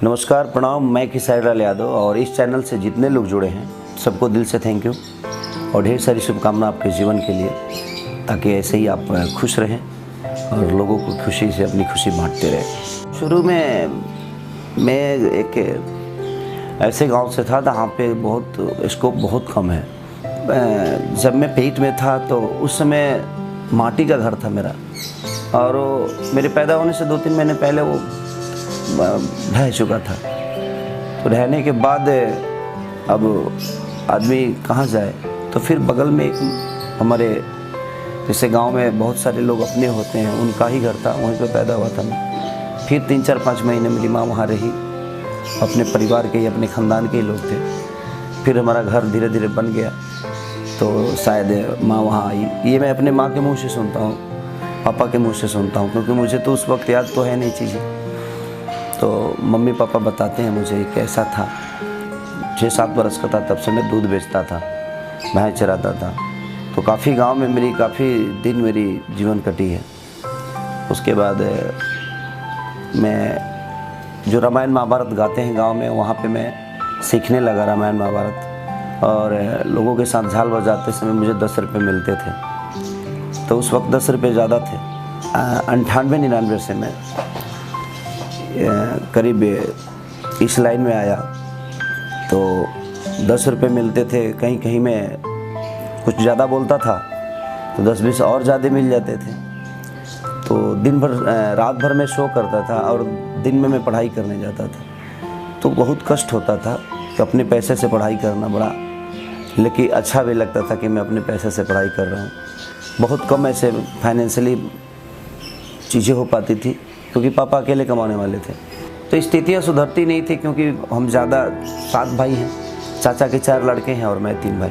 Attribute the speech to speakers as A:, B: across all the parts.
A: नमस्कार, प्रणाम। मैं खेसारी लाल यादव और इस चैनल से जितने लोग जुड़े हैं सबको दिल से थैंक यू और ढेर सारी शुभकामना आपके जीवन के लिए, ताकि ऐसे ही आप खुश रहें और लोगों को खुशी से अपनी खुशी बांटते रहें। शुरू में मैं एक ऐसे गांव से था जहाँ पे बहुत स्कोप बहुत कम है। जब मैं पेट में था तो उस समय माटी का घर था मेरा, और मेरे पैदा होने से 2-3 महीने पहले वो ढह चुका था। तो रहने के बाद अब आदमी कहाँ जाए, तो फिर बगल में एक हमारे जैसे गांव में बहुत सारे लोग अपने होते हैं, उनका ही घर था, वहीं पे पैदा हुआ था मैं। फिर 3-4-5 महीने मेरी माँ वहाँ रही, अपने परिवार के ही, अपने ख़ानदान के ही लोग थे। फिर हमारा घर धीरे धीरे बन गया, तो शायद माँ वहाँ आई। ये मैं अपने माँ के मुँह से सुनता हूँ, पापा के मुँह से सुनता हूँ, क्योंकि मुझे तो उस वक्त याद तो है नहीं चीज़ें। तो मम्मी पापा बताते हैं मुझे कैसा था। 6-7 बरस का था तब से मैं दूध बेचता था, भैंस चराता था। तो काफ़ी गांव में मेरी काफ़ी दिन मेरी जीवन कटी है। उसके बाद मैं जो रामायण महाभारत गाते हैं गांव में, वहाँ पे मैं सीखने लगा रामायण महाभारत। और लोगों के साथ झाल बजाते समय मुझे 10 रुपये मिलते थे। तो उस वक्त 10 रुपये ज़्यादा थे। 98-99 से मैं करीब इस लाइन में आया, तो 10 रुपये मिलते थे। कहीं कहीं मैं कुछ ज़्यादा बोलता था तो 10-20 और ज़्यादा मिल जाते थे। तो दिन भर रात भर मैं शो करता था और दिन में मैं पढ़ाई करने जाता था। तो बहुत कष्ट होता था कि अपने पैसे से पढ़ाई करना बड़ा, लेकिन अच्छा भी लगता था कि मैं अपने पैसे से पढ़ाई कर रहा हूँ। बहुत कम ऐसे फाइनेंशियली चीज़ें हो पाती थी, क्योंकि पापा अकेले कमाने वाले थे। तो स्थितियाँ सुधरती नहीं थी, क्योंकि हम ज़्यादा 7 भाई हैं, चाचा के 4 लड़के हैं और मैं 3 भाई।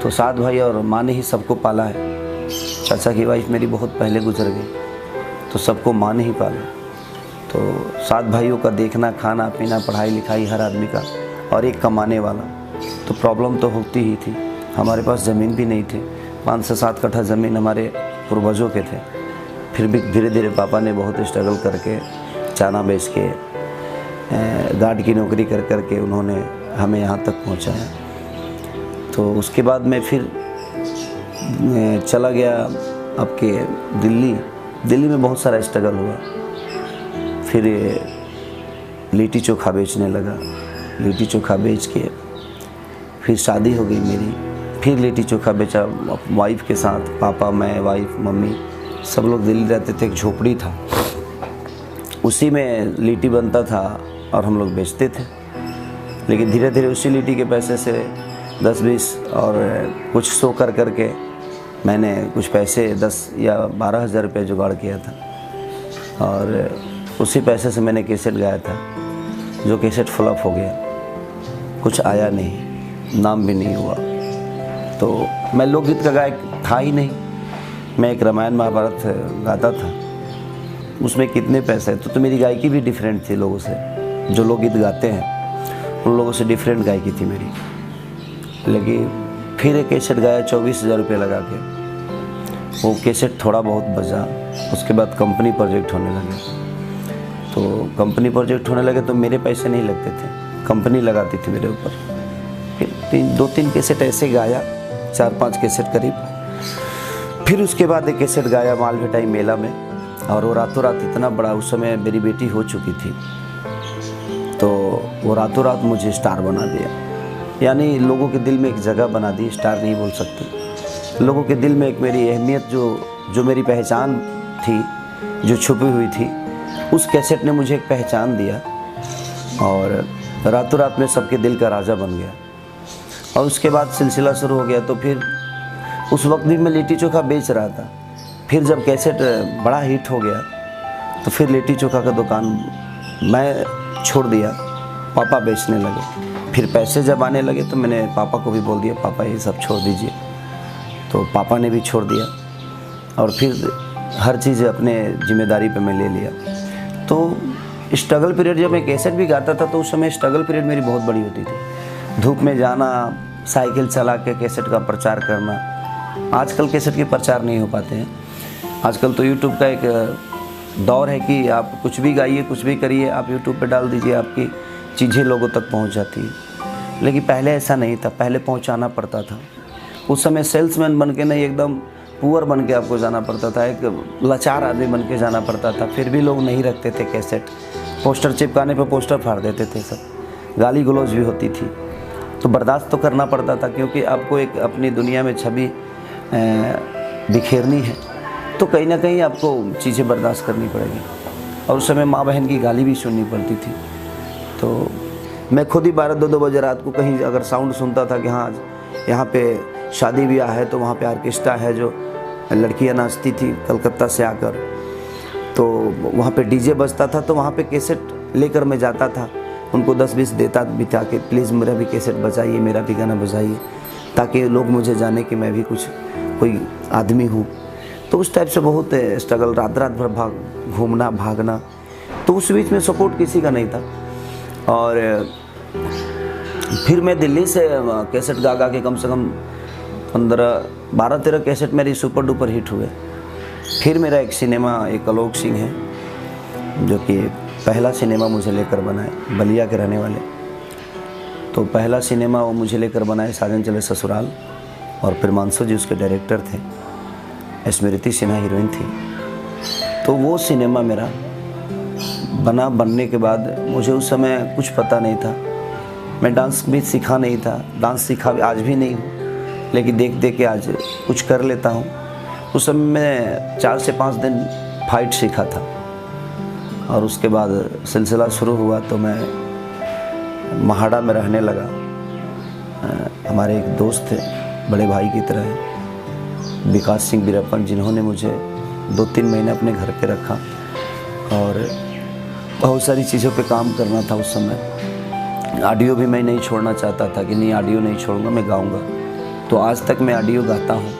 A: तो 7 भाई और माँ ने ही सबको पाला है। चाचा की वाइफ मेरी बहुत पहले गुजर गई, तो सबको माँ ने ही पाला। तो 7 भाइयों का देखना, खाना पीना, पढ़ाई लिखाई हर आदमी का, और एक कमाने वाला, तो प्रॉब्लम तो होती ही थी। हमारे पास ज़मीन भी नहीं थी। 5 से 7 कट्ठा ज़मीन हमारे पूर्वजों के थे। फिर भी धीरे धीरे पापा ने बहुत स्ट्रगल करके चाना बेच के, गार्ड की नौकरी कर करके उन्होंने हमें यहाँ तक पहुँचाया। तो उसके बाद मैं फिर चला गया आपके दिल्ली में बहुत सारा स्ट्रगल हुआ। फिर लिट्टी चोखा बेचने लगा। लिट्टी चोखा बेच के फिर शादी हो गई मेरी। फिर लिट्टी चोखा बेचा वाइफ के साथ, पापा, मैं, वाइफ, मम्मी, सब लोग दिल्ली रहते थे। एक झोपड़ी था, उसी में लिट्टी बनता था और हम लोग बेचते थे। लेकिन धीरे धीरे उसी लिट्टी के पैसे से 10-20 और कुछ शो कर करके मैंने कुछ पैसे 10 या 12 हज़ार रुपये जुगाड़ किया था। और उसी पैसे से मैंने कैसेट गाया था, जो कैसेट फ्लॉप हो गया, कुछ आया नहीं, नाम भी नहीं हुआ। तो मैं लोकगीत का गायक था ही नहीं। मैं एक रामायण महाभारत गाता था, उसमें कितने पैसे, तो मेरी गायकी भी डिफरेंट थी लोगों से। जो लोग गीत गाते हैं उन लोगों से डिफरेंट गायकी थी मेरी। लेकिन फिर एक कैसेट गाया 24,000 रुपये लगा के। वो कैसेट थोड़ा बहुत बजा। उसके बाद कंपनी प्रोजेक्ट होने लगे। तो कंपनी प्रोजेक्ट होने लगे तो मेरे पैसे नहीं लगते थे, कंपनी लगाती थी मेरे ऊपर। फिर 2-3 कैसेट ऐसे गाया, 4-5 कैसेट करीब। फिर उसके बाद एक कैसेट गाया मालभेटाई मेला में, और वो रातों रात इतना बड़ा, उस समय मेरी बेटी हो चुकी थी, तो वो रातों रात मुझे स्टार बना दिया। यानी लोगों के दिल में एक जगह बना दी, स्टार नहीं बोल सकते, लोगों के दिल में एक मेरी अहमियत, जो मेरी पहचान थी, जो छुपी हुई थी, उस कैसेट ने मुझे एक पहचान दिया। और रातों रात में सबके दिल का राजा बन गया। और उसके बाद सिलसिला शुरू हो गया। तो फिर उस वक्त भी मैं लिट्टी चोखा बेच रहा था। फिर जब कैसेट बड़ा हिट हो गया तो फिर लिट्टी चोखा का दुकान मैं छोड़ दिया, पापा बेचने लगे। फिर पैसे जब आने लगे तो मैंने पापा को भी बोल दिया, पापा ये सब छोड़ दीजिए। तो पापा ने भी छोड़ दिया, और फिर हर चीज़ अपने जिम्मेदारी पे मैं ले लिया। तो स्ट्रगल पीरियड, जब मैं कैसेट भी गाता था तो उस समय स्ट्रगल पीरियड मेरी बहुत बड़ी होती थी। धूप में जाना, साइकिल चला के कैसेट का प्रचार करना। आजकल कैसेट के प्रचार नहीं हो पाते हैं। आजकल तो यूट्यूब का एक दौर है कि आप कुछ भी गाइए, कुछ भी करिए, आप यूट्यूब पे डाल दीजिए, आपकी चीज़ें लोगों तक पहुंच जाती है। लेकिन पहले ऐसा नहीं था, पहले पहुंचाना पड़ता था। उस समय सेल्समैन बन के नहीं, एकदम पुअर बन के आपको जाना पड़ता था, एक लाचार आदमी बन के जाना पड़ता था। फिर भी लोग नहीं रखते थे कैसेट, पोस्टर चिपकाने पे पोस्टर फाड़ देते थे सब, गाली गलौज भी होती थी। तो बर्दाश्त तो करना पड़ता था, क्योंकि आपको एक अपनी दुनिया में छवि बिखेरनी है, तो कहीं ना कहीं आपको चीज़ें बर्दाश्त करनी पड़ेगी। और उस समय माँ बहन की गाली भी सुननी पड़ती थी। तो मैं खुद ही 12-2 बजे रात को कहीं अगर साउंड सुनता था कि हाँ यहाँ पे शादी ब्याह है, तो वहाँ पे ऑर्केस्ट्रा है, जो लड़कियाँ नाचती थी कलकत्ता से आकर, तो वहाँ पे डीजे बजता था, तो वहाँ पे कैसेट लेकर मैं जाता था, उनको 10-20 देता बिता के, प्लीज़ मेरा भी कैसेट बजाइए, मेरा भी गाना बजाइए, ताकि लोग मुझे जाने कि मैं भी कुछ कोई आदमी हूँ। तो उस टाइप से बहुत स्ट्रगल, रात रात भर घूमना भागना। तो उस बीच में सपोर्ट किसी का नहीं था। और फिर मैं दिल्ली से कैसेट गा गा के कम से कम 12-13 कैसेट मेरी सुपर डुपर हिट हुए। फिर मेरा एक सिनेमा, एक आलोक सिंह है जो कि पहला सिनेमा मुझे लेकर बनाए, बलिया के रहने वाले। तो पहला सिनेमा वो मुझे लेकर बनाए, साजन चले ससुराल, और फिर मानसू जी उसके डायरेक्टर थे, स्मृति सिन्हा हीरोइन थी। तो वो सिनेमा मेरा बनने के बाद मुझे उस समय कुछ पता नहीं था, मैं डांस भी सीखा नहीं था, डांस सीखा आज भी नहीं हूँ, लेकिन देख देख के आज कुछ कर लेता हूँ। उस समय मैं 4 से 5 दिन फाइट सीखा था, और उसके बाद सिलसिला शुरू हुआ तो मैं महाड़ा में रहने लगा। हमारे एक दोस्त थे, बड़े भाई की तरह है, विकास सिंह बीरप्पन, जिन्होंने मुझे 2-3 महीने अपने घर पे रखा, और बहुत सारी चीज़ों पे काम करना था उस समय। ऑडियो भी मैं नहीं छोड़ना चाहता था कि नहीं ऑडियो नहीं छोड़ूंगा, मैं गाऊंगा। तो आज तक मैं ऑडियो गाता हूँ,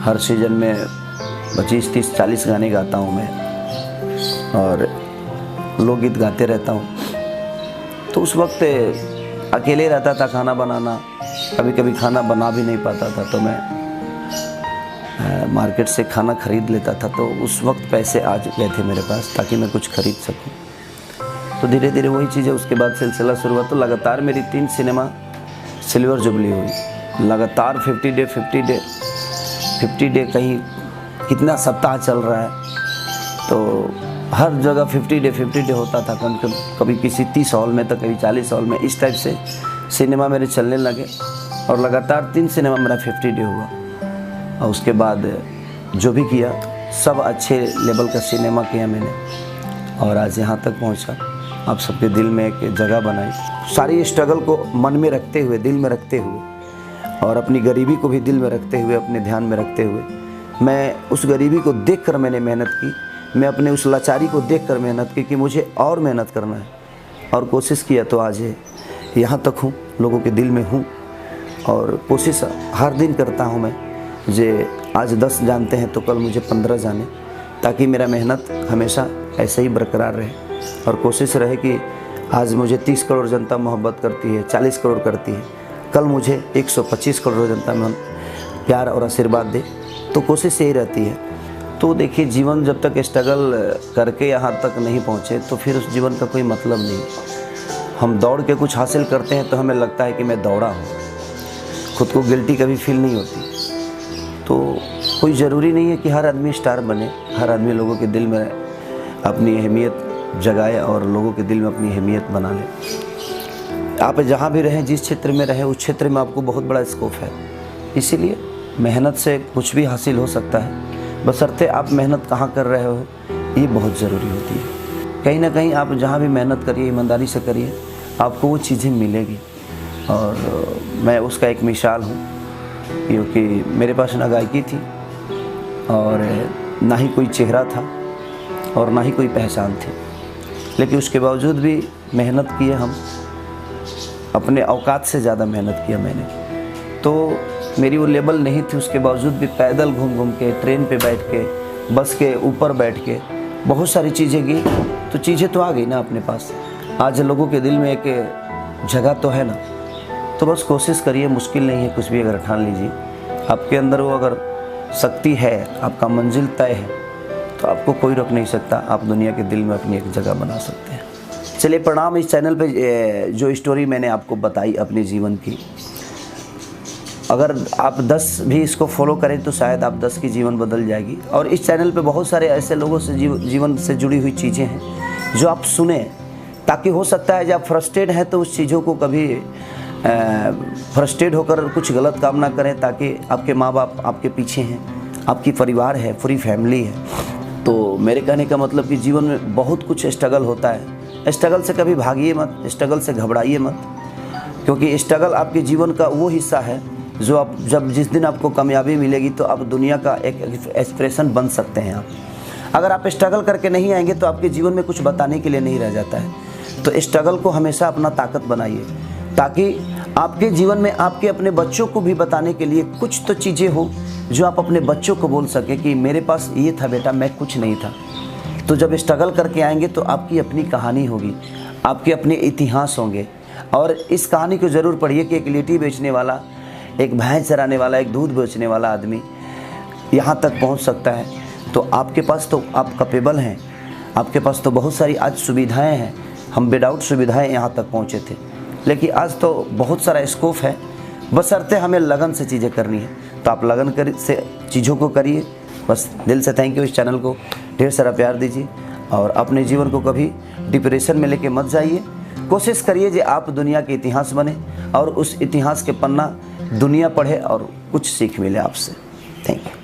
A: हर सीज़न में 25, 30, 40 गाने गाता हूँ मैं, और लोकगीत गाते रहता हूँ। तो उस वक्त अकेले रहता था, खाना बनाना, कभी कभी खाना बना भी नहीं पाता था, तो मैं मार्केट से खाना खरीद लेता था। तो उस वक्त पैसे आ गए थे मेरे पास ताकि मैं कुछ खरीद सकूं। तो धीरे धीरे वही चीज़ें, उसके बाद सिलसिला शुरू हुआ। तो लगातार मेरी 3 सिनेमा सिल्वर जुबली हुई, लगातार 50 डे कहीं कितना सप्ताह चल रहा है, तो हर जगह 50 डे होता था, कभी किसी 30 हॉल में, तो कभी 40 हॉल में। इस टाइप से सिनेमा मेरे चलने लगे, और लगातार 3 सिनेमा मेरा 50 डे हुआ। और उसके बाद जो भी किया सब अच्छे लेवल का सिनेमा किया मैंने, और आज यहाँ तक पहुँचा, आप सबके दिल में एक जगह बनाई। सारी स्ट्रगल को मन में रखते हुए, दिल में रखते हुए, और अपनी गरीबी को भी दिल में रखते हुए, अपने ध्यान में रखते हुए, मैं उस गरीबी को देखकर मैंने मेहनत की, मैं अपने उस लाचारी को देखकर मेहनत की कि मुझे और मेहनत करना है, और कोशिश किया तो आज यहाँ तक हूँ, लोगों के दिल में हूँ। और कोशिश हर दिन करता हूँ मैं, जे आज 10 जानते हैं तो कल मुझे 15 जाने, ताकि मेरा मेहनत हमेशा ऐसे ही बरकरार रहे। और कोशिश रहे कि आज मुझे 30 करोड़ जनता मोहब्बत करती है, 40 करोड़ करती है, कल मुझे 125 करोड़ जनता में प्यार और आशीर्वाद दे। तो कोशिश यही रहती है। तो देखिए, जीवन जब तक स्ट्रगल करके यहाँ तक नहीं पहुँचे तो फिर उस जीवन का कोई मतलब नहीं। हम दौड़ के कुछ हासिल करते हैं तो हमें लगता है कि मैं दौड़ा हूँ, खुद को गिल्टी कभी फील नहीं होती। तो कोई ज़रूरी नहीं है कि हर आदमी स्टार बने, हर आदमी लोगों के दिल में अपनी अहमियत जगाए और लोगों के दिल में अपनी अहमियत बना ले। आप जहाँ भी रहें, जिस क्षेत्र में रहें, उस क्षेत्र में आपको बहुत बड़ा स्कोप है। इसीलिए मेहनत से कुछ भी हासिल हो सकता है, बशर्ते आप मेहनत कहाँ कर रहे हो, ये बहुत ज़रूरी होती है। कहीं ना कहीं आप जहाँ भी मेहनत करिए, ईमानदारी से करिए, आपको वो चीज़ें मिलेगी। और मैं उसका एक मिसाल हूँ, क्योंकि मेरे पास ना गायकी थी, और ना ही कोई चेहरा था, और ना ही कोई पहचान थी, लेकिन उसके बावजूद भी मेहनत किए हम, अपने औकात से ज़्यादा मेहनत किया मैंने। तो मेरी वो लेवल नहीं थी, उसके बावजूद भी पैदल घूम घूम के, ट्रेन पे बैठ के, बस के ऊपर बैठ के बहुत सारी चीज़ें की, तो चीज़ें तो आ गई ना अपने पास। आज लोगों के दिल में एक जगह तो है ना। तो बस कोशिश करिए, मुश्किल नहीं है कुछ भी, अगर ठान लीजिए आपके अंदर वो अगर शक्ति है, आपका मंजिल तय है, तो आपको कोई रोक नहीं सकता, आप दुनिया के दिल में अपनी एक जगह बना सकते हैं। चलिए प्रणाम। इस चैनल पे जो स्टोरी मैंने आपको बताई अपने जीवन की, अगर आप 10 भी इसको फॉलो करें तो शायद आप 10 की जीवन बदल जाएगी। और इस चैनल पे बहुत सारे ऐसे लोगों से जीवन से जुड़ी हुई चीज़ें हैं जो आप सुने, ताकि हो सकता है जब आप फ्रस्ट्रेट हैं तो उस चीज़ों को कभी फ्रस्ट्रेट होकर कुछ गलत काम ना करें, ताकि आपके माँ बाप आपके पीछे हैं, आपकी परिवार है, पूरी फैमिली है। तो मेरे कहने का मतलब कि जीवन में बहुत कुछ स्ट्रगल होता है। स्ट्रगल से कभी भागिए मत, स्ट्रगल से घबराइए मत, क्योंकि स्ट्रगल आपके जीवन का वो हिस्सा है जो आप जिस दिन आपको कामयाबी मिलेगी तो आप दुनिया का एक एक्सप्रेशन बन सकते हैं। आप अगर आप स्ट्रगल करके नहीं आएंगे तो आपके जीवन में कुछ बताने के लिए नहीं रह जाता है। तो स्ट्रगल को हमेशा अपना ताकत बनाइए, ताकि आपके जीवन में आपके अपने बच्चों को भी बताने के लिए कुछ तो चीज़ें हो जो आप अपने बच्चों को बोल सके कि मेरे पास ये था बेटा, मैं कुछ नहीं था। तो जब स्ट्रगल करके आएंगे तो आपकी अपनी कहानी होगी, आपके अपने इतिहास होंगे। और इस कहानी को ज़रूर पढ़िए कि एक लिट्टी बेचने वाला, एक भैंस चराने वाला, एक दूध बेचने वाला आदमी यहाँ तक पहुँच सकता है। तो आपके पास तो आप कैपेबल हैं, आपके पास तो बहुत सारी आज सुविधाएं हैं। हम विदाउट सुविधाएं यहाँ तक पहुँचे थे, लेकिन आज तो बहुत सारा स्कोप है, बशर्ते हमें लगन से चीज़ें करनी है। तो आप लगन से चीज़ों को करिए। बस दिल से थैंक यू। इस चैनल को ढेर सारा प्यार दीजिए और अपने जीवन को कभी डिप्रेशन में लेके मत जाइए। कोशिश करिए कि आप दुनिया के इतिहास बने और उस इतिहास के पन्ना दुनिया पढ़े और कुछ सीख मिले आपसे। Thank you.